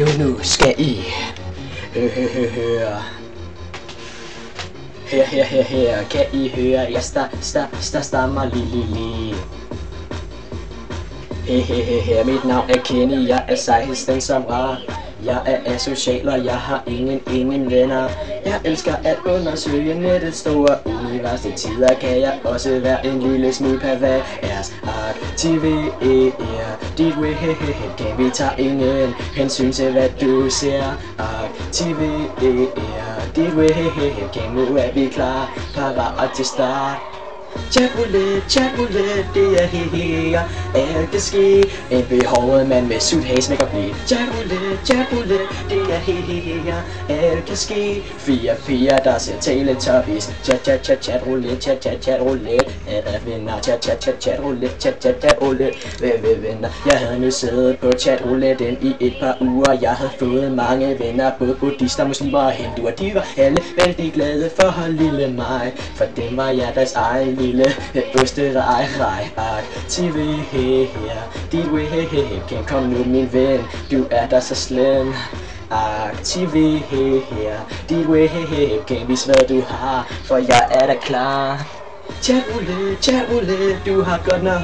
Nu skal I høre. Her, kan I høre? Jeg stammer li. Her, mit navn er Kenny, jeg er sejhesten som rar. Jeg er asocial, og jeg har ingen venner. Jeg elsker at undersøge nettets store univers. Til tider kan jeg også være en lille smule pervers. Aktivere dit webcam, vi tager ingen hensyn til hvad du ser. Aktivere dit webcam, nu er vi klar, parat til start. Chatroulette, det er her, alt kan ske. En behåret mand med sut hase make-up blive. Chatroulette, det er her, alt kan ske. 4 piger, der ser Teletubbies. Chatroulette, venner. Chatroulette, venner. Jeg havde nu siddet på chatrouletten i et par uger. Jeg havde fået mange venner, både buddhister, muslimer og hinduer. De var alle vældig glade for lille mig, for dem var jeg deres egen lille osterej. Aktivere dit webcam, kom nu min ven, du er da så slem. Aktivere dit webcam, vis hvad du har, for jeg er da klar. Chatroulette, du har godt nok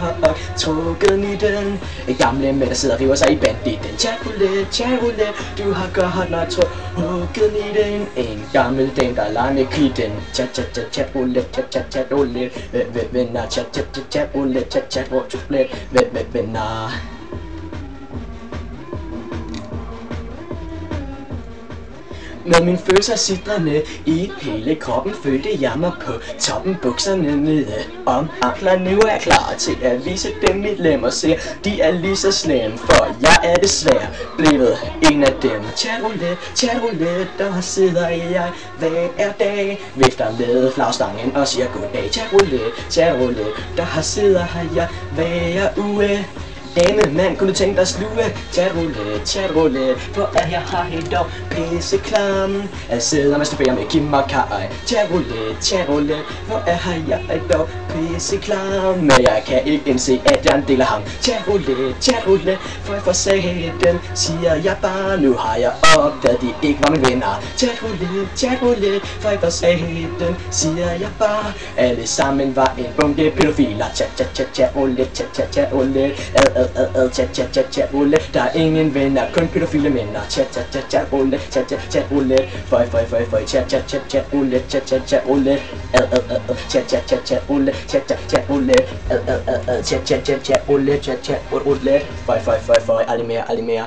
trukket i den gamle mænd, der sidder og river sig i banditten. Chatroulette, du har godt nok trukket i den. En gammel dame, der leger med kitten. Chatroulette, venner. Chatroulette, venner. Når min følelser sidrende i hele kroppen, følte jeg mig på toppen, bukserne nede om anklerne. Nu er jeg klar til at vise dem mit lem og se, de er lige så slemme, for jeg er desværre blevet en af dem. Chatroulette, der sidder jeg hver dag, vifter med flagstangen og siger goddag. Chatroulette, der sidder jeg hver uge. Dame, mand, kunne du tænke dig at sluge? Chatroulette, hvor er jeg har helt dog pisseklam. Jeg sidder og masturberer med Kim og Kai. Chatroulette, hvor er jeg dog pisseklam. Men jeg kan ikke indse, at jeg er en del af ham. Chatroulette, for jeg får satan, siger jeg bare. Nu har jeg opdaget, de ikke var mine venner. Chatroulette, for jeg får satan, siger jeg bare. Alle sammen var en bunke pædofiler. Chatroulette, chatroulette, der er ingen venner, kun pædofile mænder. Chatroulette, chatroulette, chatroulette, chatroulette, chatroulette, aldrig mere.